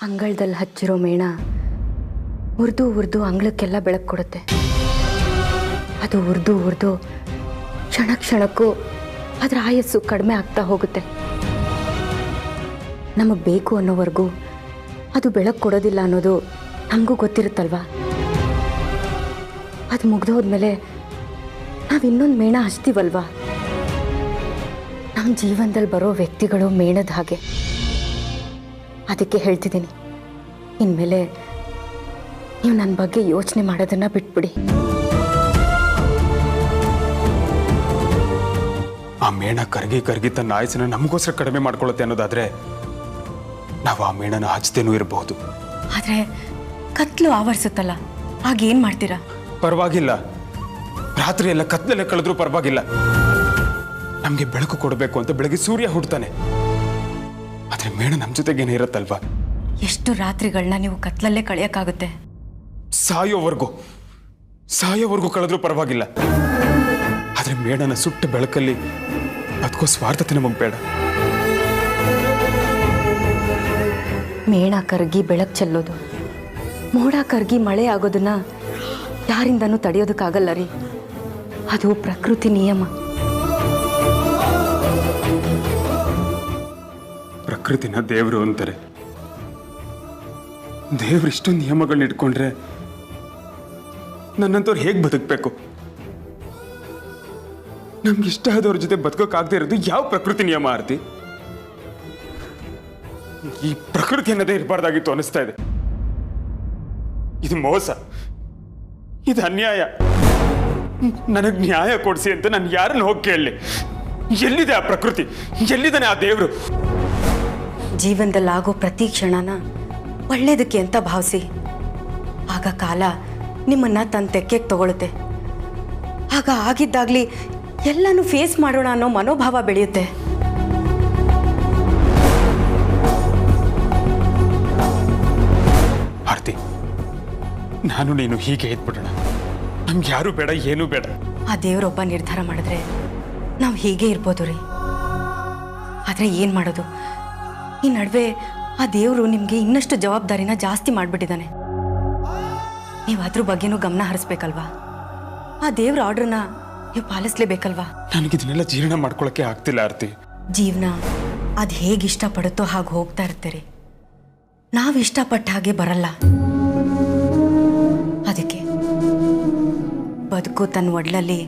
ಅಂಗಳದಲ್ಲಿ ಹಚ್ಚಿರೋ ಮೇಣ ಉರ್ದು ಉರ್ದು ಅಂಗಳಕ್ಕೆಲ್ಲ ಬೆಳಕು ಕೊಡುತ್ತೆ. ಅದು ಉರ್ದು ಉರ್ದು ಕ್ಷಣ ಕ್ಷಣಕ್ಕೂ ಅದರ ಆಯಸ್ಸು ಕಡಿಮೆ ಆಗ್ತಾ ಹೋಗುತ್ತೆ. ನಮಗೆ ಬೇಕು ಅನ್ನೋವರೆಗೂ ಅದು ಬೆಳಕು ಕೊಡೋದಿಲ್ಲ ಅನ್ನೋದು ನಮಗೂ ಗೊತ್ತಿರುತ್ತಲ್ವಾ. ಅದು ಮುಗ್ದು ಹೋದ್ಮೇಲೆ ನಾವು ಇನ್ನೊಂದು ಮೇಣ ಹಚ್ತೀವಲ್ವಾ. ನಮ್ಮ ಜೀವನದಲ್ಲಿ ಬರೋ ವ್ಯಕ್ತಿಗಳು ಮೇಣದ ಹಾಗೆ. ಅದಕ್ಕೆ ಹೇಳ್ತಿದ್ದೀನಿ, ಇನ್ಮೇಲೆ ನೀವು ನನ್ನ ಬಗ್ಗೆ ಯೋಚನೆ ಮಾಡೋದನ್ನ ಬಿಟ್ಬಿಡಿ. ಆ ಮೇಣ ಕರಗಿ ತನ್ನ ಆಯಸ್ಸನ್ನು ನಮಗೋಸ್ಕರ ಕಡಿಮೆ ಮಾಡ್ಕೊಳ್ಳುತ್ತೆ ಅನ್ನೋದಾದ್ರೆ ನಾವು ಆ ಮೇಣನ ಹಚ್ಚದೇನೂ ಇರಬಹುದು. ಆದ್ರೆ ಕತ್ಲು ಆವರಿಸುತ್ತಲ್ಲ, ಆಗೇನ್ ಮಾಡ್ತೀರಾ? ಪರವಾಗಿಲ್ಲ, ರಾತ್ರಿ ಎಲ್ಲ ಕತ್ಲೆಲ್ಲ ಕಳೆದ್ರೂ ಪರವಾಗಿಲ್ಲ. ನಮ್ಗೆ ಬೆಳಕು ಕೊಡಬೇಕು ಅಂತ ಬೆಳಗ್ಗೆ ಸೂರ್ಯ ಹುಡ್ತಾನೆ. ಆದ್ರೆ ಮೇಣ ನಮ್ಮ ಜೊತೆಗೇನೆ ಇರತ್ತಲ್ವಾ. ಎಷ್ಟು ರಾತ್ರಿಗಳನ್ನ ನೀವು ಕತ್ಲಲ್ಲೇ ಕಳೆಯಕ್ಕಾಗುತ್ತೆ? ಸಾಯೋವರೆಗೂ ಕಳೆದ್ರೂ ಪರವಾಗಿಲ್ಲ. ಆದ್ರೆ ಮೇಣನ ಸುಟ್ಟ ಬೆಳಕಲ್ಲಿ ಅದಕ್ಕೋ ಸ್ವಾರ್ಥತೆ ನಮಗ್ ಬೇಡ. ಮೇಣ ಕರಗಿ ಬೆಳಕು ಚೆಲ್ಲೋದು, ಮೋಡ ಕರಗಿ ಮಳೆ ಆಗೋದನ್ನ ಯಾರಿಂದನೂ ತಡೆಯೋದಕ್ಕಾಗಲ್ಲ ರೀ. ಅದು ಪ್ರಕೃತಿ ನಿಯಮ. ಪ್ರಕೃತಿನ ದೇವರು ಅಂತಾರೆ. ದೇವ್ರು ಇಷ್ಟೊಂದು ನಿಯಮಗಳನ್ನ ಇಟ್ಕೊಂಡ್ರೆ ನನ್ನಂತವ್ರು ಹೇಗೆ ಬದುಕಬೇಕು? ನಮ್ಗೆ ಇಷ್ಟ ಆದವ್ರ ಜೊತೆ ಬದುಕೋಕ್ಕಾಗದೇ ಇರೋದು ಯಾವ ಪ್ರಕೃತಿ ನಿಯಮ ಆರ್ತಿ? ಈ ಪ್ರಕೃತಿ ಅನ್ನೋದೇ ಇರಬಾರ್ದಾಗಿತ್ತು ಅನಿಸ್ತಾ ಇದೆ. ಇದು ಮೋಸ, ಇದು ಅನ್ಯಾಯ. ನನಗೆ ನ್ಯಾಯ ಕೊಡಿಸಿ ಅಂತ ನಾನು ಯಾರನ್ನು ಹೋಗಿ ಕೇಳಲಿ? ಎಲ್ಲಿದೆ ಆ ಪ್ರಕೃತಿ? ಎಲ್ಲಿದ್ದಾನೆ ಆ ದೇವರು? ಜೀವನದಲ್ಲಿ ಆಗೋ ಪ್ರತಿ ಕ್ಷಣನ ಒಳ್ಳೇದಕ್ಕೆ ಅಂತ ಭಾವಿಸಿ. ಆಗ ಕಾಲ ನಿಮ್ಮನ್ನ ತನ್ನ ತೆಕ್ಕೆಗೆ ತಗೊಳುತ್ತೆ. ಆಗ ಆಗಿದ್ದಾಗ್ಲಿ ಎಲ್ಲನೂ ಫೇಸ್ ಮಾಡೋಣ ಅನ್ನೋ ಮನೋಭಾವ ಬೆಳೆಯುತ್ತೆ. ಆರ್ತಿ, ನಾನು ನೀನು ಹೀಗೆ ಇದ್ಬಿಡೋಣ. ನಮ್ಗೆ ಯಾರು ಬೇಡ, ಏನೂ ಬೇಡ. ಆ ದೇವರೊಬ್ಬ ನಿರ್ಧಾರ ಮಾಡಿದ್ರೆ ನಾವು ಹೀಗೆ ಇರ್ಬೋದು ರೀ. ಆದ್ರೆ ಏನ್ ಮಾಡೋದು? ಈ ನಡುವೆ ಆ ದೇವರು ನಿಮ್ಗೆ ಇನ್ನಷ್ಟು ಜವಾಬ್ದಾರಿನ ಜಾಸ್ತಿ ಮಾಡ್ಬಿಟ್ಟಿದ್ದಾನೆ. ನೀವು ಅದ್ರ ಬಗ್ಗೆನೂ ಗಮನ ಹರಿಸ್ಬೇಕಲ್ವಾ? ಆ ದೇವ್ರ ಆರ್ಡರ್ನ ನೀವು ಪಾಲಿಸ್ಲೇಬೇಕಲ್ವಾ? ನನಗಿದನ್ನೆಲ್ಲ ಜೀರ್ಣ ಮಾಡ್ಕೊಳಕ್ಕೆ ಆಗ್ತಿಲ್ಲ ಆರ್ತಿ. ಜೀವನ ಅದು ಹೇಗೆ ಇಷ್ಟಪಡುತ್ತೋ ಹಾಗೆ ಹೋಗ್ತಾ ಇರ್ತೀರಿ. ನಾವು ಇಷ್ಟಪಟ್ಟ ಹಾಗೆ ಬರಲ್ಲ. ಅದಕ್ಕೆ ಬದುಕು ತನ್ನ ಒಡ್ಲಲ್ಲಿ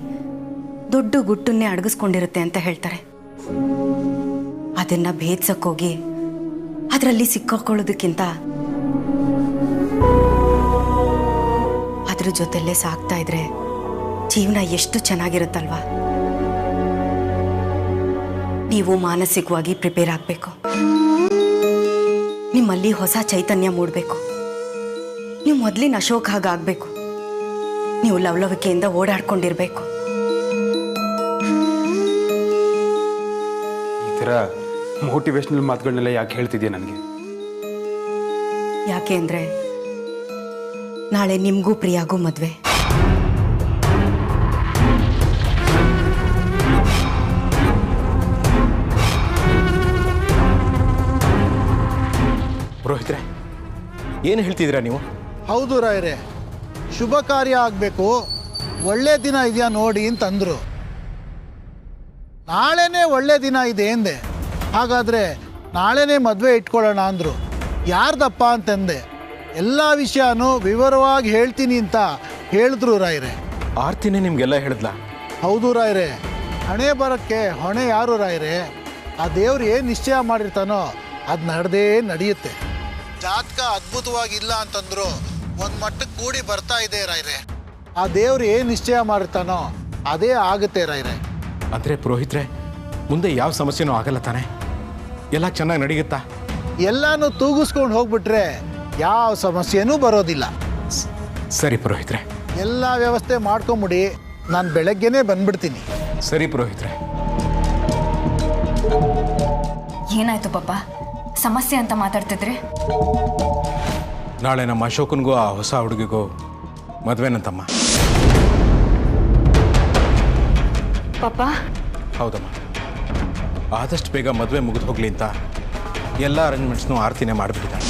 ದೊಡ್ಡ ಗುಟ್ಟನ್ನೇ ಅಡಗಿಸ್ಕೊಂಡಿರುತ್ತೆ ಅಂತ ಹೇಳ್ತಾರೆ. ಅದನ್ನ ಭೇದ್ಸಕ್ಕೋಗಿ ಅದರಲ್ಲಿ ಸಿಕ್ಕಾಕೊಳ್ಳೋದಕ್ಕಿಂತ ಅದ್ರ ಜೊತೆಲ್ಲೇ ಸಾಕ್ತಾ ಇದ್ರೆ ಜೀವನ ಎಷ್ಟು ಚೆನ್ನಾಗಿರುತ್ತಲ್ವಾ? ನೀವು ಮಾನಸಿಕವಾಗಿ ಪ್ರಿಪೇರ್ ಆಗಬೇಕು. ನಿಮ್ಮಲ್ಲಿ ಹೊಸ ಚೈತನ್ಯ ಮೂಡಬೇಕು. ನೀವು ಮೊದಲಿನ ಅಶೋಕ್ ಹಾಗಾಗಬೇಕು. ನೀವು ಲವಲವಿಕೆಯಿಂದ ಓಡಾಡ್ಕೊಂಡಿರ್ಬೇಕು. ಈ ಥರ ಮೋಟಿವೇಶನಲ್ ಮಾತುಗಳನ್ನೆಲ್ಲ ಯಾಕೆ ಹೇಳ್ತಿದ್ಯಾ ನನಗೆ? ಯಾಕೆ ಅಂದ್ರೆ ನಾಳೆ ನಿಮಗೂ ಪ್ರಿಯಾಗೂ ಮದುವೆ. ಪುರೋಹಿತ್ರೆ, ಏನು ಹೇಳ್ತಿದ್ದೀರಾ ನೀವು? ಹೌದು ರಾಯರೇ, ಶುಭ ಕಾರ್ಯ ಆಗಬೇಕು, ಒಳ್ಳೆ ದಿನ ಇದೆಯಾ ನೋಡಿ ಅಂತಂದರು. ನಾಳೆನೇ ಒಳ್ಳೆ ದಿನ ಇದೆ ಎಂದೆ. ಹಾಗಾದರೆ ನಾಳೆನೇ ಮದುವೆ ಇಟ್ಕೊಳ್ಳೋಣ ಅಂದರು. ಯಾರ್ದಪ್ಪ ಅಂತಂದೆ. ಎಲ್ಲ ವಿಷಯನೂ ವಿವರವಾಗಿ ಹೇಳ್ತೀನಿ ಅಂತ ಹೇಳಿದ್ರು ರಾಯರೇ. ಆರ್ತಿನೇ ನಿಮಗೆಲ್ಲ ಹೇಳಿದ್ಲ? ಹೌದು ರಾಯರೇ, ಹಣೆ ಬರೋಕ್ಕೆ ಹೊಣೆ ಯಾರು ರಾಯರೇ? ಆ ದೇವ್ರು ಏನು ನಿಶ್ಚಯ ಮಾಡಿರ್ತಾನೋ ಅದು ನಡೆದೇ ನಡೆಯುತ್ತೆ. ಜಾತಕ ಅದ್ಭುತವಾಗಿಲ್ಲ ಅಂತಂದ್ರು ಒಂದು ಮಟ್ಟಕ್ಕೆ ಕೂಡಿ ಬರ್ತಾ ಇದೆ ರಾಯರೇ. ಆ ದೇವ್ರು ಏನು ನಿಶ್ಚಯ ಮಾಡಿರ್ತಾನೋ ಅದೇ ಆಗುತ್ತೆ ರಾಯರೇ. ಅಂದರೆ ಪುರೋಹಿತ್ರೆ, ಮುಂದೆ ಯಾವ ಸಮಸ್ಯೆನೂ ಆಗಲ್ಲ ತಾನೆ? ಎಲ್ಲ ಚೆನ್ನಾಗಿ ನಡೆಯುತ್ತಾ? ಎಲ್ಲಾನು ತೂಗಿಸ್ಕೊಂಡು ಹೋಗ್ಬಿಟ್ರೆ ಯಾವ ಸಮಸ್ಯೆನೂ ಬರೋದಿಲ್ಲ. ಸರಿ ಪುರೋಹಿತ್ರೆ. ಎಲ್ಲ ವ್ಯವಸ್ಥೆ ಮಾಡ್ಕೊಂಬಿಡಿ, ನಾನು ಬೆಳಗ್ಗೆನೇ ಬಂದ್ಬಿಡ್ತೀನಿ. ಸರಿ ಪುರೋಹಿತ್ರೆ. ಏನಾಯ್ತು ಪಾಪ? ಸಮಸ್ಯೆ ಅಂತ ಮಾತಾಡ್ತಿದ್ರೆ? ನಾಳೆ ನಮ್ಮ ಅಶೋಕನ್ಗೂ ಆ ಹೊಸ ಹುಡುಗಿಗೂ ಮದುವೆನಂತಮ್ಮ. ಪಾಪ ಹೌದಮ್ಮ. ಆದಷ್ಟು ಬೇಗ ಮದುವೆ ಮುಗಿದು ಹೋಗ್ಲಿ ಅಂತ ಎಲ್ಲ ಅರೇಂಜ್ಮೆಂಟ್ಸ್ನೂ ಆರ್ತಿನೇ ಮಾಡಿಬಿಟ್ಟಿದ್ದಾಳೆ.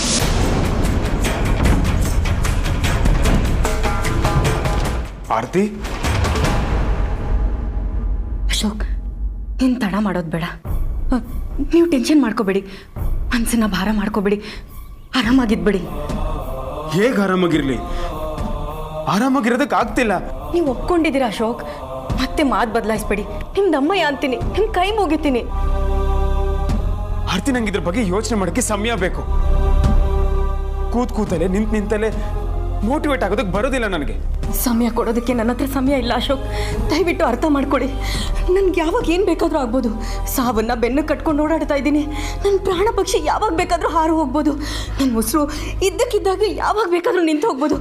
ಆರತಿ, ಅಶೋಕ್, ನೀನು ತಡ ಮಾಡೋದು ಬೇಡ. ನೀವು ಟೆನ್ಷನ್ ಮಾಡ್ಕೋಬೇಡಿ, ಮನಸ್ಸನ್ನ ಭಾರ ಮಾಡ್ಕೋಬೇಡಿ, ಆರಾಮಾಗಿದ್ಬೇಡಿ. ಹೇಗೆ ಆರಾಮಾಗಿರ್ಲಿ? ಆರಾಮಾಗಿರೋದಕ್ಕೆ ಆಗ್ತಿಲ್ಲ. ನೀವು ಒಪ್ಕೊಂಡಿದ್ದೀರಾ ಅಶೋಕ್, ಮತ್ತೆ ಮಾತು ಬದಲಾಯಿಸ್ಬೇಡಿ. ನಿಮ್ದು ಅಮ್ಮಯ್ಯ ಅಂತೀನಿ, ನಿಮ್ಮ ಕೈ ಮುಗಿತೀನಿ. ಆರ್ತಿ, ನಂಗೆ ಇದ್ರ ಬಗ್ಗೆ ಯೋಚನೆ ಮಾಡೋಕ್ಕೆ ಸಮಯ ಬೇಕು. ಕೂತಲೇ ನಿಂತಲೇ ಮೋಟಿವೇಟ್ ಆಗೋದಕ್ಕೆ ಬರೋದಿಲ್ಲ ನನಗೆ. ಸಮಯ ಕೊಡೋದಕ್ಕೆ ನನ್ನ ಹತ್ರ ಸಮಯ ಇಲ್ಲ ಅಶೋಕ್, ದಯವಿಟ್ಟು ಅರ್ಥ ಮಾಡ್ಕೊಳ್ಳಿ. ನನ್ಗೆ ಯಾವಾಗ ಏನು ಬೇಕಾದರೂ ಆಗ್ಬೋದು. ಸಾವನ್ನ ಬೆನ್ನು ಕಟ್ಕೊಂಡು ಓಡಾಡ್ತಾ ಇದ್ದೀನಿ. ನನ್ನ ಪ್ರಾಣ ಪಕ್ಷಿ ಯಾವಾಗ ಬೇಕಾದರೂ ಹಾರು ಹೋಗ್ಬೋದು. ನನ್ನ ಉಸಿರು ಇದ್ದಕ್ಕಿದ್ದಾಗೆ ಯಾವಾಗ ಬೇಕಾದರೂ ನಿಂತು ಹೋಗ್ಬೋದು.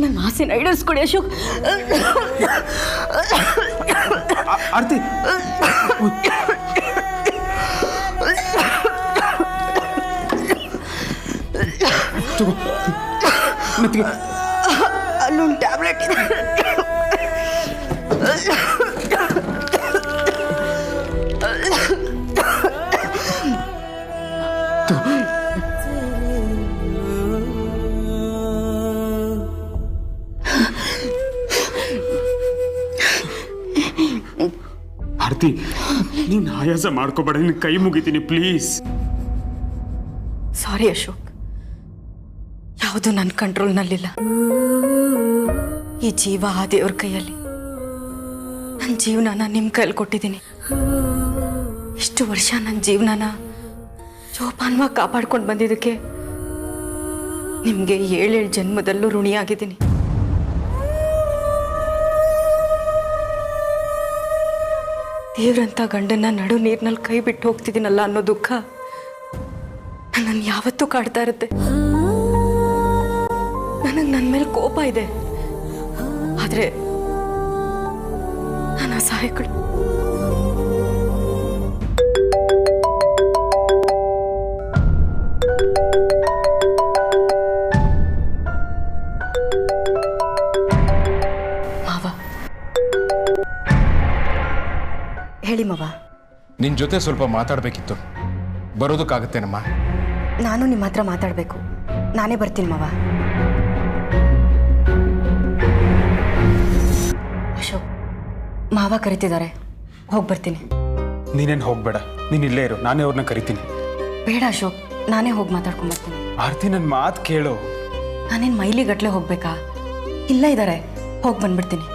ನನ್ನ ಆಸೆನ ಈಡೇರಿಸ್ಕೊಡಿ ಅಶೋಕ್. ಆರ್ತಿ, ಅಲ್ಲೊಂದು ಟ್ಯಾಬ್ಲೆಟ್ ಇದೆ. ಆರ್ತಿ, ನೀನು ಆಯಾಸ ಮಾಡ್ಕೋಬೇಡ, ನಿನ್ನ ಕೈ ಮುಗಿತೀನಿ ಪ್ಲೀಸ್. ಸಾರಿ ಅಶೋಕ್, ಯಾವುದು ನನ್ನ ಕಂಟ್ರೋಲ್ನಲ್ಲಿಲ್ಲ. ಈ ಜೀವ ಆ ದೇವ್ರ ಕೈಯಲ್ಲಿ. ನನ್ನ ಜೀವನನ ನಿಮ್ಮ ಕೈಯಲ್ಲಿ ಕೊಟ್ಟಿದ್ದೀನಿ. ಇಷ್ಟು ವರ್ಷ ನನ್ನ ಜೀವನನ ಜೋಪಾನವಾಗಿ ಕಾಪಾಡ್ಕೊಂಡು ಬಂದಿದ್ದಕ್ಕೆ ನಿಮಗೆ 7 ಜನ್ಮದಲ್ಲೂ ಋಣಿಯಾಗಿದ್ದೀನಿ. ದೇವ್ರಂಥ ಗಂಡನ್ನ ನಡು ನೀರಿನಲ್ಲಿ ಕೈ ಬಿಟ್ಟು ಹೋಗ್ತಿದ್ದೀನಲ್ಲ ಅನ್ನೋ ದುಃಖ ನನ್ನನ್ನು ಯಾವತ್ತೂ ಕಾಡ್ತಾ ಇರುತ್ತೆ. ನನಗೆ ನನ್ನ ಮೇಲೆ ಕೋಪ ಇದೆ, ಆದರೆ ನನ್ನ ಅಸಹಾಯಕಳು. ಮಾವ, ಹೇಳಿ ಮಾವ. ನಿನ್ನ ಜೊತೆ ಸ್ವಲ್ಪ ಮಾತಾಡಬೇಕಿತ್ತು, ಬರೋದಕ್ಕಾಗತ್ತೇನಮ್ಮ? ನಾನು ನಿಮ್ಮ ಹತ್ರ ಮಾತಾಡಬೇಕು. ನಾನೇ ಬರ್ತೀನಿ ಮಾವ. ಅಶೋಕ್, ಮಾವ ಕರಿತಿದ್ದಾರೆ, ಹೋಗಿ ಬರ್ತೀನಿ. ನೀನೇನು ಹೋಗ್ಬೇಡ, ನೀನು ಇಲ್ಲೇ ಇರು, ನಾನೇ ಅವ್ರನ್ನ ಕರಿತೀನಿ. ಬೇಡ ಅಶೋಕ್, ನಾನೇ ಹೋಗಿ ಮಾತಾಡ್ಕೊಂಡ್ಬರ್ತೀನಿ. ಆರ್ತಿ, ನನ್ನ ಮಾತು ಕೇಳು. ನಾನೇನು ಮೈಲಿಗಟ್ಟಲೆ ಹೋಗ್ಬೇಕಾ? ಇಲ್ಲ ಇದ್ದಾರೆ, ಹೋಗಿ ಬಂದ್ಬಿಡ್ತೀನಿ.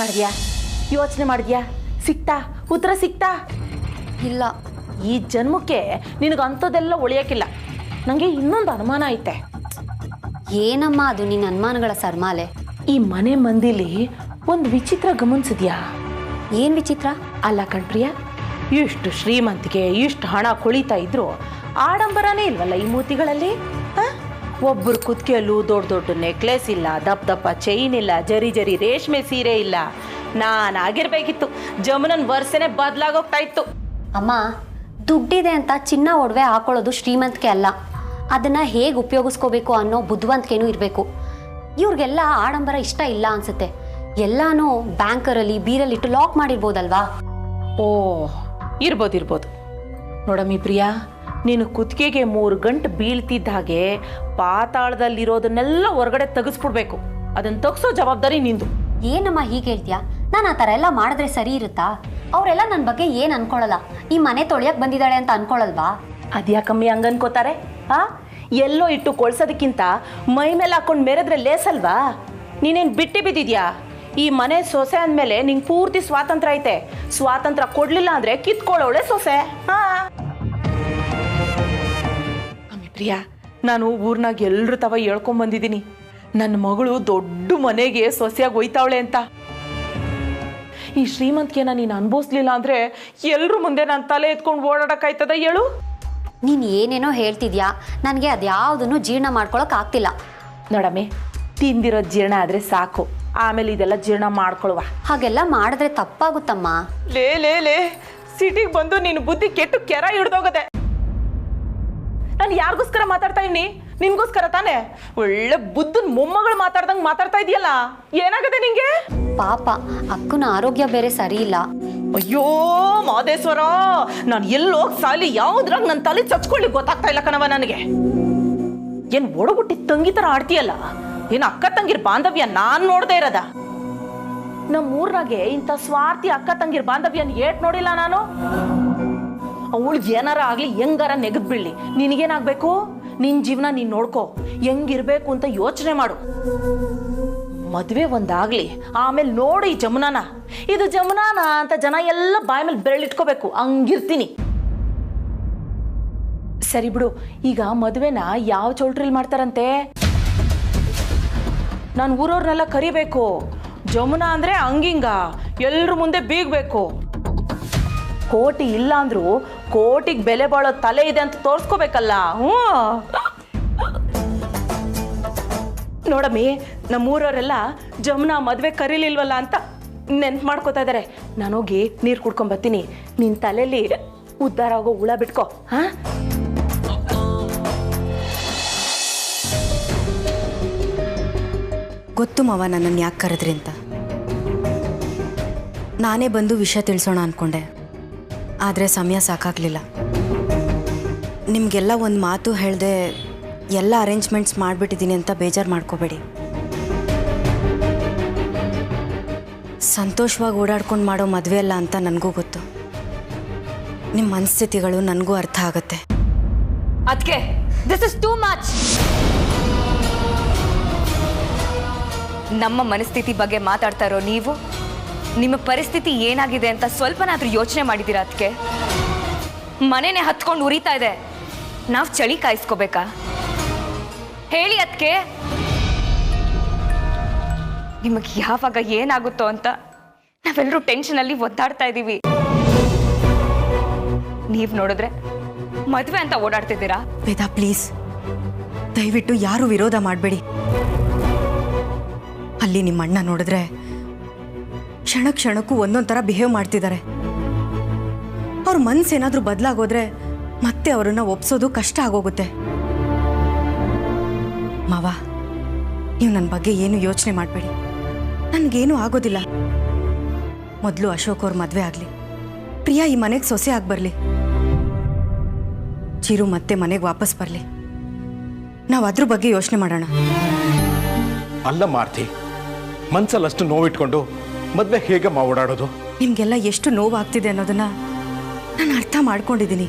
ಮಾಡಿದ್ಯಾ? ಯೋಚನೆ ಮಾಡಿದ್ಯಾ? ಸಿಕ್ತಾ ಉತ್ತರ? ಸಿಕ್ತಾ? ಇಲ್ಲ. ಈ ಜನ್ಮಕ್ಕೆ ನಿನಗೆ ಅಂಥದ್ದೆಲ್ಲ ಉಳಿಯೋಕ್ಕಿಲ್ಲ. ನನಗೆ ಇನ್ನೊಂದು ಅನುಮಾನ ಐತೆ. ಏನಮ್ಮ ಅದು ನಿನ್ನ ಅನುಮಾನಗಳ ಸರ್ಮಾಲೆ? ಈ ಮನೆ ಮಂದಿಲಿ ಒಂದು ವಿಚಿತ್ರ ಗಮನಿಸಿದ್ಯಾ? ಏನು ವಿಚಿತ್ರ? ಅಲ್ಲ ಕಣ್ಪ್ರಿಯ, ಇಷ್ಟು ಶ್ರೀಮಂತಿಗೆ ಇಷ್ಟು ಹಣ ಕೊಳಿತಾ ಇದ್ರು ಆಡಂಬರನೇ ಇಲ್ವಲ್ಲ ಈ ಮೂತಿಗಳಲ್ಲಿ. ಒಬ್ಬರು ಕುತ್ತಿಗೆಯಲ್ಲೂ ದೊಡ್ಡ ದೊಡ್ಡ ನೆಕ್ಲೆಸ್ ಇಲ್ಲ, ದಪ್ಪ ದಪ್ಪ ಚೈನ್ ಇಲ್ಲ, ಜರಿ ಜರಿ ರೇಷ್ಮೆ ಸೀರೆ ಇಲ್ಲ. ನಾನಾಗಿರ್ಬೇಕಿತ್ತು, ಜಮುನನ್ ವರ್ಷನೇ ಬದಲಾಗೋಗ್ತಾ ಇತ್ತು. ಅಮ್ಮ, ದುಡ್ಡಿದೆ ಅಂತ ಚಿನ್ನ ಒಡವೆ ಹಾಕೊಳ್ಳೋದು ಶ್ರೀಮಂತಿಕೆ ಅಲ್ಲ. ಅದನ್ನು ಹೇಗೆ ಉಪಯೋಗಿಸ್ಕೋಬೇಕು ಅನ್ನೋ ಬುದ್ಧಿವಂತಿಕೆನೂ ಇರಬೇಕು. ಇವ್ರಿಗೆಲ್ಲ ಆಡಂಬರ ಇಷ್ಟ ಇಲ್ಲ ಅನ್ಸುತ್ತೆ. ಎಲ್ಲಾನು ಬ್ಯಾಂಕರಲ್ಲಿ ಬೀರಲ್ಲಿಟ್ಟು ಲಾಕ್ ಮಾಡಿರ್ಬೋದಲ್ವಾ? ಓ, ಇರ್ಬೋದು. ನೋಡಮ್ಮಿ ಪ್ರಿಯಾ, ನೀನು ಕುತ್ತಿಗೆಗೆ 3 ಗಂಟೆ ಬೀಳ್ತಿದ್ದ ಹಾಗೆ ಪಾತಾಳದಲ್ಲಿರೋದನ್ನೆಲ್ಲ ಹೊರಗಡೆ ತೆಗೆಸ್ಬಿಡ್ಬೇಕು. ಅದನ್ನ ತೆಗ್ಸೋ ಜವಾಬ್ದಾರಿ ನಿಂದು. ಏನಮ್ಮ ಹೀಗೆ ಹೇಳ್ತೀಯಾ? ನಾನು ಆ ಥರ ಎಲ್ಲ ಮಾಡಿದ್ರೆ ಸರಿ ಇರುತ್ತಾ? ಅವರೆಲ್ಲ ನನ್ನ ಬಗ್ಗೆ ಏನು ಅನ್ಕೊಳ್ಳಲ್ಲ. ಈ ಮನೆ ತೊಳೆಯಕ್ಕೆ ಬಂದಿದ್ದಾಳೆ ಅಂತ ಅನ್ಕೊಳ್ಳಲ್ವಾ? ಅದ್ಯಾಕಮ್ಮಿ ಹಂಗ ಅನ್ಕೋತಾರೆ? ಎಲ್ಲೋ ಇಟ್ಟು ಕೊಳ್ಸೋದಕ್ಕಿಂತ ಮೈ ಮೇಲೆ ಹಾಕೊಂಡು ಮೆರೆದ್ರೆ ಲೇಸಲ್ವಾ? ನೀನೇನು ಬಿಟ್ಟು ಬಿದ್ದಿದ್ಯಾ? ಈ ಮನೆ ಸೊಸೆ ಅಂದಮೇಲೆ ನಿಂಗೆ ಪೂರ್ತಿ ಸ್ವಾತಂತ್ರ್ಯ ಐತೆ. ಸ್ವಾತಂತ್ರ್ಯ ಕೊಡ್ಲಿಲ್ಲ ಅಂದ್ರೆ ಕಿತ್ಕೊಳ್ಳೋಳೆ ಸೊಸೆ. ಅಮ್ಮಿ ಪ್ರಿಯಾ, ನಾನು ಊರ್ನಾಗ ಎಲ್ರ ತವ ಹೇಳ್ಕೊಂಬಂದಿದ್ದೀನಿ, ನನ್ನ ಮಗಳು ದೊಡ್ಡ ಮನೆಗೆ ಸೊಸೆಯಾಗಿ ಒಯ್ತಾವಳೆ ಅಂತ. ಈ ಶ್ರೀಮಂತಿಕೆನ ನೀನು ಅನುಭವಿಸ್ಲಿಲ್ಲ ಅಂದ್ರೆ ಎಲ್ರ ಮುಂದೆ ನಾನು ತಲೆ ಎತ್ಕೊಂಡು ಓಡಾಡಕ್ಕಾಯ್ತದ ಹೇಳು? ನೀನು ಏನೇನೋ ಹೇಳ್ತಿದ್ಯಾ, ನನಗೆ ಅದ್ಯಾವುದನ್ನು ಜೀರ್ಣ ಮಾಡ್ಕೊಳಕ್ ಆಗ್ತಿಲ್ಲ. ನೋಡಮ್ಮೆ, ತಿಂದಿರೋ ಜೀರ್ಣ ಆದ್ರೆ ಸಾಕು, ಆಮೇಲೆ ಇದೆಲ್ಲ ಜೀರ್ಣ ಮಾಡ್ಕೊಳ್ವಾ. ಹಾಗೆಲ್ಲ ಮಾಡಿದ್ರೆ ತಪ್ಪಾಗುತ್ತಮ್ಮ. ಲೇ ಸಿಟಿಗೆ ಬಂದು ನೀನು ಬುದ್ಧಿ ಕೆಟ್ಟು ಕೆರ ಹಿಡ್ದೋಗದೆ. ನಾನು ಯಾರಿಗೋಸ್ಕರ ಮಾತಾಡ್ತಾ ಇದ್ದೀನಿ? ನಿನ್ಗೋಸ್ಕರ ತಾನೆ? ಒಳ್ಳೆ ಬುದ್ಧನ್ ಮೊಮ್ಮಗಳು ಮಾತಾಡ್ದಂಗೆ ಮಾತಾಡ್ತಾ ಇದೆಯಲ್ಲ, ಏನಾಗದೆ ನಿಂಗೆ? ಪಾಪ ಅಕ್ಕನ ಆರೋಗ್ಯ ಬೇರೆ ಸರಿ ಇಲ್ಲ. ಅಯ್ಯೋ ಮಾದೇಶ್ವರ, ನಾನು ಎಲ್ಲೋಗಿ ಸಾಲಿ ಯಾವ್ದ್ರಾಗ ನನ್ನ ತಲೆ ಚಚ್ಕೊಳ್ಳಿ ಗೊತ್ತಾಗ್ತಾ ಇಲ್ಲ ಕಣವ ನನಗೆ. ಏನ್ ಒಡಗುಟ್ಟಿ ತಂಗಿ ತರ ಆಡ್ತೀಯಲ್ಲ, ಏನ್ ಅಕ್ಕ ತಂಗಿರ್ ಬಾಂಧವ್ಯ ನಾನ್ ನೋಡ್ದೇ ಇರದ? ನಮ್ಮೂರ್ನಾಗೆ ಇಂಥ ಸ್ವಾರ್ಥಿ ಅಕ್ಕ ತಂಗಿರ್ ಬಾಂಧವ್ಯನ್ ಏಟ್ ನೋಡಿಲ್ಲ ನಾನು. ಅವಳು ಏನಾರ ಆಗ್ಲಿ ಹೆಂಗಾರ ನೆಗದ್ ಬೀಳ್ಲಿ, ನಿನಗೇನಾಗ್ಬೇಕು? ನಿನ್ ಜೀವನ ನೀನ್ ನೋಡ್ಕೋ, ಹೆಂಗಿರ್ಬೇಕು ಅಂತ ಯೋಚನೆ ಮಾಡು. ಮದ್ವೆ ಒಂದಾಗ್ಲಿ, ಆಮೇಲೆ ನೋಡು ಈ ಜಮುನಾನ. ಇದು ಜಮುನಾನ ಅಂತ ಜನ ಎಲ್ಲ ಬಾಯಿ ಮೇಲೆ ಬೆರಳಿಟ್ಕೋಬೇಕು, ಹಂಗಿರ್ತೀನಿ. ಸರಿ ಬಿಡು, ಈಗ ಮದ್ವೆನ ಯಾವ ಚೌಲ್ಟ್ರಿಲ್ ಮಾಡ್ತಾರಂತೆ? ನಾನು ಊರವ್ರನ್ನೆಲ್ಲ ಕರಿಬೇಕು. ಜಮುನಾ ಅಂದ್ರೆ ಹಂಗಿಂಗ ಎಲ್ರ ಮುಂದೆ ಬೀಗ್ಬೇಕು. ಕೋಟಿ ಇಲ್ಲ ಅಂದ್ರು ಕೋಟಿಗೆ ಬೆಲೆ ಬಾಳೋ ತಲೆ ಇದೆ ಅಂತ ತೋರ್ಸ್ಕೋಬೇಕಲ್ಲ. ನೋಡಮ್ಮಿ, ನಮ್ಮೂರವರೆಲ್ಲ ಜಮುನಾ ಮದ್ವೆ ಕರೀಲಿಲ್ವಲ್ಲ ಅಂತ ನೆನ್ಪು ಮಾಡ್ಕೋತಾ ಇದ್ದಾರೆ. ನಾನೋಗಿ ನೀರು ಕುಡ್ಕೊಂಡ್ ಬರ್ತೀನಿ. ನಿನ್ ತಲೆಯಲ್ಲಿ ಉದ್ಧಾರ ಆಗೋ ಹುಳ ಬಿಟ್ಕೋ. ಹಾ, ಗೊತ್ತು ಮಾವ ನನ್ನನ್ನು ಯಾಕೆ ಕರೆದ್ರಿ ಅಂತ. ನಾನೇ ಬಂದು ವಿಷಯ ತಿಳಿಸೋಣ ಅಂದ್ಕೊಂಡೆ, ಆದರೆ ಸಮಯ ಸಾಕಾಗಲಿಲ್ಲ. ನಿಮಗೆಲ್ಲ ಒಂದು ಮಾತು ಹೇಳಿದೆ, ಎಲ್ಲ ಅರೇಂಜ್ಮೆಂಟ್ಸ್ ಮಾಡಿಬಿಟ್ಟಿದ್ದೀನಿ ಅಂತ ಬೇಜಾರು ಮಾಡ್ಕೋಬೇಡಿ. ಸಂತೋಷವಾಗಿ ಓಡಾಡ್ಕೊಂಡು ಮಾಡೋ ಮದುವೆ ಅಲ್ಲ ಅಂತ ನನಗೂ ಗೊತ್ತು. ನಿಮ್ಮ ಮನಸ್ಥಿತಿಗಳು ನನಗೂ ಅರ್ಥ ಆಗುತ್ತೆ. ಅದಕ್ಕೆ ದಿಸ್ ಇಸ್ ಟೂ ಮಚ್. ನಮ್ಮ ಮನಸ್ಥಿತಿ ಬಗ್ಗೆ ಮಾತಾಡ್ತಾ ಇರೋ ನೀವು, ನಿಮ್ಮ ಪರಿಸ್ಥಿತಿ ಏನಾಗಿದೆ ಅಂತ ಸ್ವಲ್ಪನಾದ್ರೂ ಯೋಚನೆ ಮಾಡಿದ್ದೀರಾ? ಅದಕ್ಕೆ ಮನೆನೇ ಹತ್ಕೊಂಡು ಉರಿತಾ ಇದೆ, ನಾವು ಚಳಿ ಕಾಯಿಸ್ಕೋಬೇಕಾ? ಹೇಳಿ ಅದಕ್ಕೆ. ನಿಮಗೆ ಯಾವಾಗ ಏನಾಗುತ್ತೋ ಅಂತ ನಾವೆಲ್ಲರೂ ಟೆನ್ಷನಲ್ಲಿ ಒದ್ದಾಡ್ತಾ ಇದ್ದೀವಿ. ನೀವು ನೋಡಿದ್ರೆ ಮದುವೆ ಅಂತ ಓಡಾಡ್ತಿದ್ದೀರಾ. ವೇದಾ ಪ್ಲೀಸ್, ದಯವಿಟ್ಟು ಯಾರು ವಿರೋಧ ಮಾಡಬೇಡಿ. ಅಲ್ಲಿ ನಿಮ್ಮ ಅಣ್ಣ ನೋಡಿದ್ರೆ ಕ್ಷಣ ಕ್ಷಣಕ್ಕೂ ಒಂದೊಂದು ಥರ ಬಿಹೇವ್ ಮಾಡ್ತಿದ್ದಾರೆ. ಅವ್ರ ಮನಸ್ಸೇನಾದರೂ ಬದಲಾಗೋದ್ರೆ ಮತ್ತೆ ಅವರನ್ನು ಒಪ್ಸೋದು ಕಷ್ಟ ಆಗೋಗುತ್ತೆ. ಮಾವ, ನೀವು ನನ್ನ ಬಗ್ಗೆ ಏನು ಯೋಚನೆ ಮಾಡಬೇಡಿ. ನನಗೇನೂ ಆಗೋದಿಲ್ಲ. ಮೊದಲು ಅಶೋಕ್ ಅವ್ರ ಮದುವೆ ಆಗಲಿ, ಪ್ರಿಯಾ ಈ ಮನೆಗೆ ಸೊಸೆ ಆಗಿ ಬರಲಿ, ಚಿರು ಮತ್ತೆ ಮನೆಗೆ ವಾಪಸ್ ಬರಲಿ. ನಾವು ಅದ್ರ ಬಗ್ಗೆ ಯೋಚನೆ ಮಾಡೋಣ. ಅಲ್ಲ ಮಾರ್ತಿ, ಮನ್ಸಲ್ಲಷ್ಟು ನೋವಿಟ್ಕೊಂಡು ಮದ್ವೆ ಹೇಗೆ ಓಡಾಡೋದು? ನಿಮಗೆಲ್ಲ ಎಷ್ಟು ನೋವಾಗ್ತಿದೆ ಅನ್ನೋದನ್ನ ನಾನು ಅರ್ಥ ಮಾಡ್ಕೊಂಡಿದ್ದೀನಿ.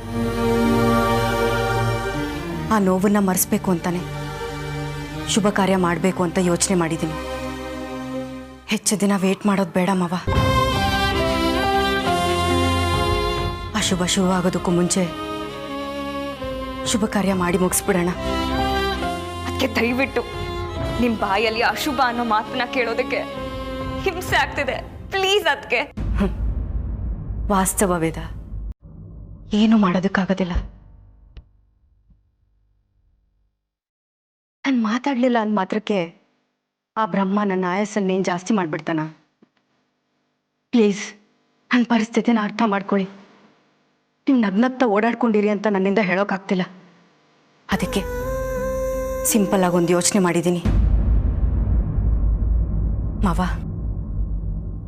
ಆ ನೋವನ್ನ ಮರೆಸ್ಬೇಕು ಅಂತಾನೆ ಶುಭ ಕಾರ್ಯ ಮಾಡಬೇಕು ಅಂತ ಯೋಚನೆ ಮಾಡಿದ್ದೀನಿ. ಹೆಚ್ಚು ದಿನ ವೇಟ್ ಮಾಡೋದು ಬೇಡ ಮಾವ. ಅಶುಭ ಶುರುವಾಗೋದಕ್ಕೂ ಮುಂಚೆ ಶುಭ ಕಾರ್ಯ ಮಾಡಿ ಮುಗಿಸ್ಬಿಡೋಣ. ಅದಕ್ಕೆ ದಯವಿಟ್ಟು ನಿಮ್ಮ ಬಾಯಲ್ಲಿ ಅಶುಭ ಅನ್ನೋ ಮಾತನ್ನ ಕೇಳೋದಕ್ಕೆ ಹಿಂಸೆ ಆಗ್ತಿದೆ. ಪ್ಲೀಸ್ ಅದಕ್ಕೆ. ವಾಸ್ತವ ವೇದ, ಏನು ಮಾಡೋದಕ್ಕಾಗೋದಿಲ್ಲ. ನಾನು ಮಾತಾಡಲಿಲ್ಲ ಅಂದ ಮಾತ್ರಕ್ಕೆ ಆ ಬ್ರಹ್ಮ ನನ್ನ ಆಯಸ್ಸನ್ನೇನು ಜಾಸ್ತಿ ಮಾಡಿಬಿಡ್ತಾನ? ಪ್ಲೀಸ್ ನನ್ನ ಪರಿಸ್ಥಿತಿನ ಅರ್ಥ ಮಾಡ್ಕೊಳ್ಳಿ. ನೀವು ನಗ್ನಗ್ತಾ ಓಡಾಡ್ಕೊಂಡಿರಿ ಅಂತ ನನ್ನಿಂದ ಹೇಳೋಕ್ಕಾಗ್ತಿಲ್ಲ. ಅದಕ್ಕೆ ಸಿಂಪಲ್ ಆಗಿ ಒಂದು ಯೋಚನೆ ಮಾಡಿದ್ದೀನಿ. ಮಾವ,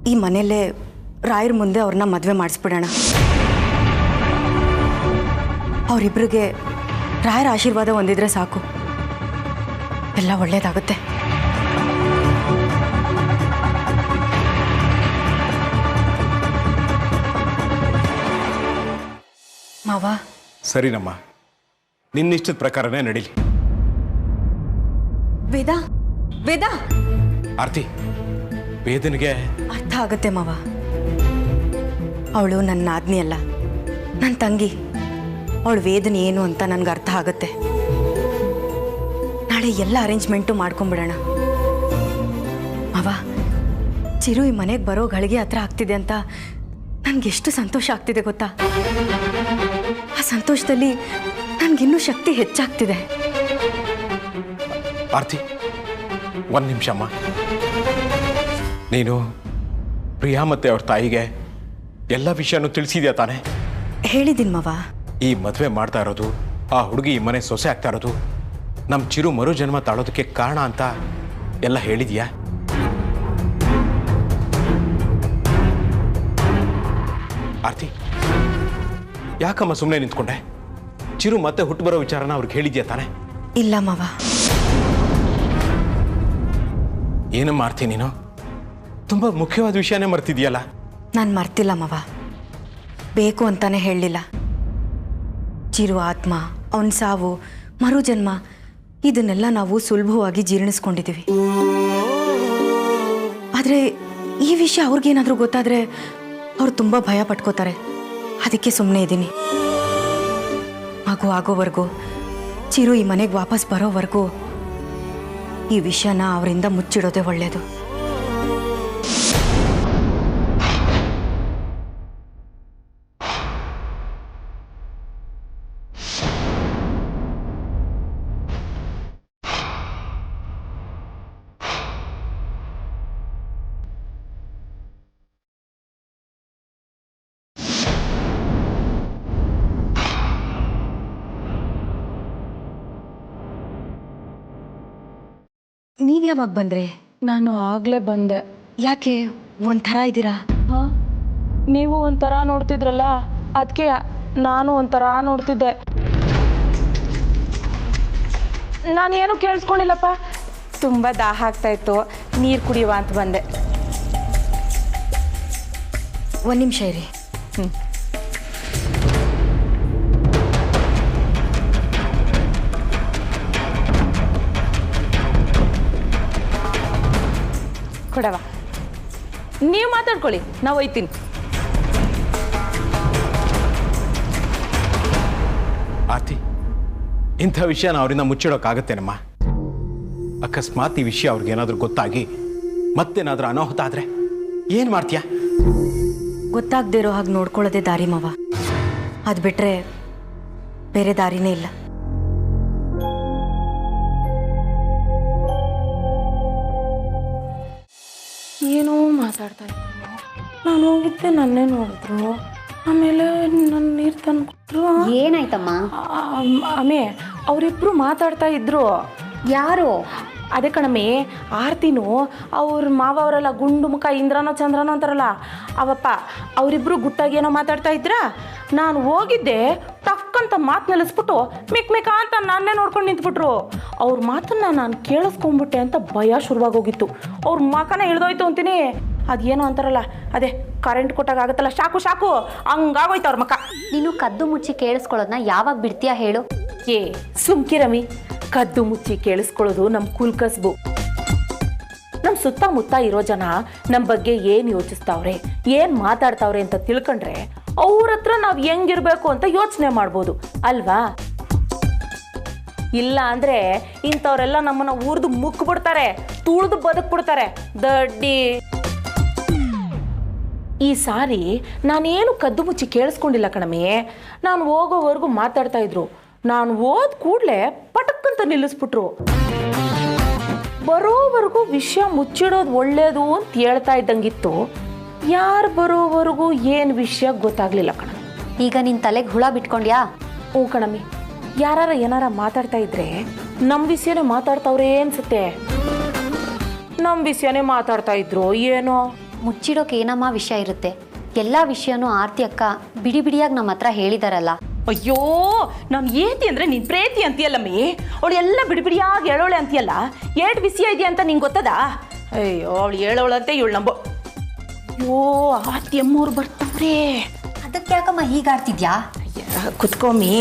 ಈ ಮನೆಯಲ್ಲೇ ರಾಯರ ಮುಂದೆ ಅವ್ರನ್ನ ಮದುವೆ ಮಾಡಿಸ್ಬಿಡೋಣ. ಅವರಿಬ್ಬರಿಗೆ ರಾಯರ ಆಶೀರ್ವಾದ ಹೊಂದಿದ್ರೆ ಸಾಕು, ಎಲ್ಲ ಒಳ್ಳೇದಾಗುತ್ತೆ. ಮಾವ, ಸರಿನಮ್ಮ, ನಿನ್ನಿಷ್ಟದ ಪ್ರಕಾರನೇ ನಡೀಲಿ. ವೇದ, ವೇದ, ಆರ್ತಿ, ವೇದನಿಗೆ ಅರ್ಥ ಆಗುತ್ತೆ ಮಾವ. ಅವಳು ನನ್ನ ನಾದ್ನಿ ಅಲ್ಲ, ನನ್ನ ತಂಗಿ. ಅವಳು ವೇದನೆ ಏನು ಅಂತ ನನಗೆ ಅರ್ಥ ಆಗುತ್ತೆ. ನಾಳೆ ಎಲ್ಲ ಅರೇಂಜ್ಮೆಂಟು ಮಾಡ್ಕೊಂಬಿಡೋಣ. ಮಾವ, ಚಿರು ಈ ಮನೆಗೆ ಬರೋ ಗಳಿಗೆ ಹತ್ರ ಆಗ್ತಿದೆ ಅಂತ ನನಗೆಷ್ಟು ಸಂತೋಷ ಆಗ್ತಿದೆ ಗೊತ್ತಾ? ಆ ಸಂತೋಷದಲ್ಲಿ ನನಗಿನ್ನೂ ಶಕ್ತಿ ಹೆಚ್ಚಾಗ್ತಿದೆ. ಆರ್ತಿ, ಒಂದು ನಿಮಿಷ ಅಮ್ಮ. ನೀನು ಪ್ರಿಯಾ ಮತ್ತೆ ಅವ್ರ ತಾಯಿಗೆ ಎಲ್ಲ ವಿಷಯನೂ ತಿಳಿಸಿದ್ಯಾ ತಾನೆ? ಹೇಳಿದ್ದೀನಿ ಮಾವ. ಈ ಮದುವೆ ಮಾಡ್ತಾ ಇರೋದು ಆ ಹುಡುಗಿ ಈ ಮನೆ ಸೊಸೆ ಆಗ್ತಾ ಇರೋದು ನಮ್ಮ ಚಿರು ಮರು ಜನ್ಮ ತಾಳೋದಕ್ಕೆ ಕಾರಣ ಅಂತ ಎಲ್ಲ ಹೇಳಿದ್ಯಾ? ಆರ್ತಿ, ಯಾಕಮ್ಮ ಸುಮ್ಮನೆ ನಿಂತ್ಕೊಂಡೆ? ಚಿರು ಮತ್ತೆ ಹುಟ್ಟು ಬರೋ ವಿಚಾರನ ಅವ್ರಿಗೆ ಹೇಳಿದ್ಯಾ ತಾನೆ? ಇಲ್ಲ ಮಾವ. ಏನಮ್ಮ ಆರ್ತಿ, ನೀನು ತುಂಬ ಮುಖ್ಯವಾದ ವಿಷಯನೇ ಮರ್ತಿದ್ಯಲ್ಲ. ನಾನು ಮರ್ತಿಲ್ಲ ಮಾವ, ಬೇಕು ಅಂತಾನೆ ಹೇಳಲಿಲ್ಲ. ಚಿರು ಆತ್ಮ, ಅವನ ಸಾವು, ಮರು ಜನ್ಮ ಇದನ್ನೆಲ್ಲ ನಾವು ಸುಲಭವಾಗಿ ಜೀರ್ಣಿಸ್ಕೊಂಡಿದ್ದೀವಿ. ಆದರೆ ಈ ವಿಷಯ ಅವ್ರಿಗೇನಾದರೂ ಗೊತ್ತಾದರೆ ಅವ್ರು ತುಂಬ ಭಯ ಪಟ್ಕೋತಾರೆ. ಅದಕ್ಕೆ ಸುಮ್ಮನೆ ಇದ್ದೀನಿ. ಮಗು ಆಗೋವರೆಗೂ, ಚಿರು ಈ ಮನೆಗೆ ವಾಪಸ್ ಬರೋವರೆಗೂ ಈ ವಿಷಯನ ಅವರಿಂದ ಮುಚ್ಚಿಡೋದೇ ಒಳ್ಳೆಯದು. ನೀವು ಯಾವಾಗ ಬಂದ್ರೆ? ನಾನು ಆಗಲೇ ಬಂದೆ. ಯಾಕೆ ಒಂಥರ ಇದ್ದೀರಾ? ಹಾಂ, ನೀವು ಒಂಥರ ನೋಡ್ತಿದ್ರಲ್ಲ, ಅದಕ್ಕೆ ನಾನು ಒಂಥರ ನೋಡ್ತಿದ್ದೆ. ನಾನೇನು ಕೇಳಿಸ್ಕೊಂಡಿಲ್ಲಪ್ಪ, ತುಂಬ ದಾಹ ಆಗ್ತಾಯಿತ್ತು, ನೀರು ಕುಡಿಯುವ ಅಂತ ಬಂದೆ. ಒಂದು ನಿಮಿಷ ಇರಿ. ಕೊಡವ, ನೀವು ಮಾತಾಡ್ಕೊಳ್ಳಿ, ನಾವು ಒಯ್ತೀನಿ. ಆರ್ತಿ, ಇಂಥ ವಿಷಯನ ಅವರಿಂದ ಮುಚ್ಚಿಡೋಕ್ಕಾಗತ್ತೇನಮ್ಮ? ಅಕಸ್ಮಾತ್ ಈ ವಿಷಯ ಅವ್ರಿಗೇನಾದ್ರೂ ಗೊತ್ತಾಗಿ ಮತ್ತೇನಾದ್ರೂ ಅನಾಹುತ ಆದರೆ ಏನು ಮಾಡ್ತೀಯಾ? ಗೊತ್ತಾಗದೇ ಇರೋ ಹಾಗೆ ನೋಡ್ಕೊಳ್ಳೋದೇ ದಾರಿ ಮಾವ. ಅದು ಬಿಟ್ಟರೆ ಬೇರೆ ದಾರಿನೇ ಇಲ್ಲ. ಏನೋ ಮಾತಾಡ್ತಾ ಇದ್ರು, ನಾನು ಹೋಗಿದ್ದೆ, ನನ್ನೇ ನೋಡಿದ್ರು, ಆಮೇಲೆ ನನ್ನ ನೀರು ತಂದ್ಕೊಟ್ರು. ಏನಾಯ್ತಮ್ಮ? ಆಮೇ ಅವರಿಬ್ರು ಮಾತಾಡ್ತಾ ಇದ್ರು. ಯಾರು? ಅದೇ ಕಣಮ್ಮಿ, ಆರ್ತಿನೂ ಅವ್ರ ಮಾವ ಅವರೆಲ್ಲ ಗುಂಡು ಮುಖ ಇಂದ್ರನೋ ಚಂದ್ರನೋ ಅಂತಾರಲ್ಲ ಅವಪ್ಪ, ಅವರಿಬ್ರು ಗುಟ್ಟಾಗಿ ಏನೋ ಮಾತಾಡ್ತಾ ಇದ್ರ. ನಾನು ಹೋಗಿದ್ದೆ, ಟಕ್ಕಂತ ಮಾತು ನಿಲ್ಲಿಸ್ಬಿಟ್ಟು ಮಿಕ್ ಮಿಕ ಅಂತ ನನ್ನೇ ನೋಡ್ಕೊಂಡು ನಿಂತ್ಬಿಟ್ರು. ಅವ್ರ ಮಾತನ್ನ ನಾನು ಕೇಳಿಸ್ಕೊಂಡ್ಬಿಟ್ಟೆ ಅಂತ ಭಯ ಶುರುವಾಗೋಗಿತ್ತು. ಅವ್ರ ಮಕನೇ ಇಳ್ದೋಯ್ತು ಅಂತೀನಿ. ಅದೇನೋ ಅಂತಾರಲ್ಲ, ಅದೇ ಕರೆಂಟ್ ಕೊಟ್ಟಾಗ ಆಗುತ್ತಲ್ಲ, ಶಾಕು ಶಾಕು, ಹಂಗಾಗೋಯ್ತು ಅವ್ರ ಮಕ. ನೀನು ಕದ್ದು ಮುಚ್ಚಿ ಕೇಳಿಸ್ಕೊಳ್ಳೋದನ್ನ ಯಾವಾಗ ಬಿಡ್ತೀಯಾ ಹೇಳು? ಏ ಸುಮ್ಕಿರಮಿ, ಕದ್ದು ಮುಚ್ಚಿ ಕೇಳಿಸ್ಕೊಳ್ಳೋದು ನಮ್ಮ ಕುಲ್ಕಸ್ಬು. ನಮ್ಮ ಸುತ್ತಮುತ್ತ ಇರೋ ಜನ ನಮ್ಮ ಬಗ್ಗೆ ಏನು ಯೋಚಿಸ್ತಾವ್ರೆ, ಏನು ಮಾತಾಡ್ತಾವ್ರೆ ಅಂತ ತಿಳ್ಕೊಂಡ್ರೆ ಅವ್ರ ಹತ್ರ ನಾವು ಹೆಂಗಿರ್ಬೇಕು ಅಂತ ಯೋಚನೆ ಮಾಡ್ಬೋದು ಅಲ್ವಾ? ಇಲ್ಲ ಅಂದರೆ ಇಂಥವ್ರೆಲ್ಲ ನಮ್ಮನ್ನು ಊರ್ದು ಮುಕ್ಬಿಡ್ತಾರೆ, ತುಳಿದು ಬದುಕ್ಬಿಡ್ತಾರೆ ದಡ್ಡಿ. ಈ ಸಾರಿ ನಾನೇನು ಕದ್ದು ಮುಚ್ಚಿ ಕೇಳಿಸ್ಕೊಂಡಿಲ್ಲ ಕಣಮೆ. ನಾನು ಹೋಗೋವರೆಗೂ ಮಾತಾಡ್ತಾ ಇದ್ರು. ನಾನು ಹೋದ ಕೂಡಲೇ ಪಟಕ್ಕಂತ ನಿಲ್ಲಿಸ್ಬಿಟ್ರು. ಬರೋವರೆಗೂ ವಿಷಯ ಮುಚ್ಚಿಡೋದು ಒಳ್ಳೇದು ಅಂತ ಹೇಳ್ತಾ ಇದ್ದಂಗಿತ್ತು. ಯಾರು ಬರೋವರೆಗೂ ಏನು ವಿಷಯ ಗೊತ್ತಾಗ್ಲಿಲ್ಲ ಕಣ. ಈಗ ನಿನ್ನ ತಲೆಗೆ ಹುಳ ಬಿಟ್ಕೊಂಡ್ಯಾ? ಹ್ಞೂ ಕಣಮ್ಮಿ, ಏನಾರ ಮಾತಾಡ್ತಾ ಇದ್ರೆ ನಮ್ಮ ವಿಷಯನೇ ಮಾತಾಡ್ತಾವ್ರೆ ಅನ್ಸುತ್ತೆ. ನಮ್ಮ ವಿಷಯನೇ ಮಾತಾಡ್ತಾ ಇದ್ರು ಏನೋ. ಮುಚ್ಚಿಡೋಕೆ ಏನಮ್ಮ ವಿಷಯ ಇರುತ್ತೆ? ಎಲ್ಲ ವಿಷಯನೂ ಆರ್ತಿ ಅಕ್ಕ ಬಿಡಿ ಬಿಡಿಯಾಗಿ ನಮ್ಮ ಹತ್ರ ಹೇಳಿದಾರಲ್ಲ. ಅಯ್ಯೋ, ನಾನು ಏತಿ ಅಂದರೆ ನೀನು ಪ್ರೇತಿ ಅಂತೀಯಲ್ಲಮ್ಮಿ. ಅವಳು ಎಲ್ಲ ಬಿಡಿಬಿಡಿಯಾಗಿ ಹೇಳೋಳೆ ಅಂತೀಯಲ್ಲ, ಏಟ್ ವಿಷಯ ಇದೆಯಾ ಅಂತ ನಿಂಗೆ ಗೊತ್ತದಾ? ಅಯ್ಯೋ, ಅವಳು ಹೇಳೋಳಂತೆ ಇವಳು ನಂಬೋ. ಅಯ್ಯೋ, ಆರ್ತಿ ಅಮ್ಮವ್ರು ಬರ್ತಾವ್ರೆ. ಅದಕ್ಕೆ ಯಾಕಮ್ಮ ಹೀಗಾಡ್ತಿದ್ಯಾ? ಕುತ್ಕೊಮ್ಮಿ,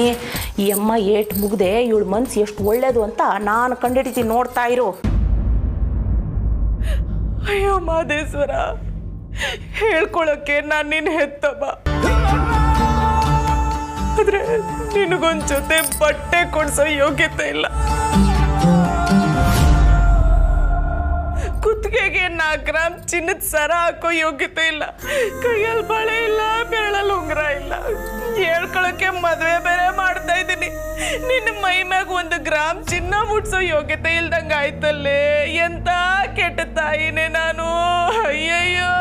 ಈ ಅಮ್ಮ ಏಟ್ ಮುಗ್ದೆ ಇವಳು ಮನ್ಸು ಎಷ್ಟು ಒಳ್ಳೇದು ಅಂತ ನಾನು ಕಂಡಿಡಿತೀನಿ, ನೋಡ್ತಾ ಇರು. ಅಯ್ಯೋ ಮಾದೇಶ್ವರ, ಹೇಳ್ಕೊಳಕ್ಕೆ ನಾನು ನಿನ್ನ ಹೆತ್ತಮ್ಮ, ಆದ್ರೆ ನಿನಗೊಂದು ಜೊತೆ ಬಟ್ಟೆ ಕೊಡ್ಸೋ ಯೋಗ್ಯತೆ ಇಲ್ಲ. ಕುತ್ತಿಗೆಗೆ 4 ಗ್ರಾಮ್ ಚಿನ್ನದ ಸರ ಹಾಕೋ ಯೋಗ್ಯತೆ ಇಲ್ಲ. ಕೈಯಲ್ಲಿ ಬಳೆ ಇಲ್ಲ, ಬೆರಳಲ್ಲಿ ಉಂಗುರ ಇಲ್ಲ. ಹೇಳ್ಕೊಳಕ್ಕೆ ಮದುವೆ ಬೇರೆ ಮಾಡ್ತಾ ಇದ್ದೀನಿ. ನಿನ್ನ ಮೈ ಮ್ಯಾಗ 1 ಗ್ರಾಮ್ ಚಿನ್ನ ಮುಟ್ಸೋ ಯೋಗ್ಯತೆ ಇಲ್ದಂಗೆ ಆಯ್ತಲ್ಲೇ. ಎಂತ ಕೆಟ್ಟ ತಾಯಿನೇ ನಾನು. ಅಯ್ಯಯ್ಯೋ.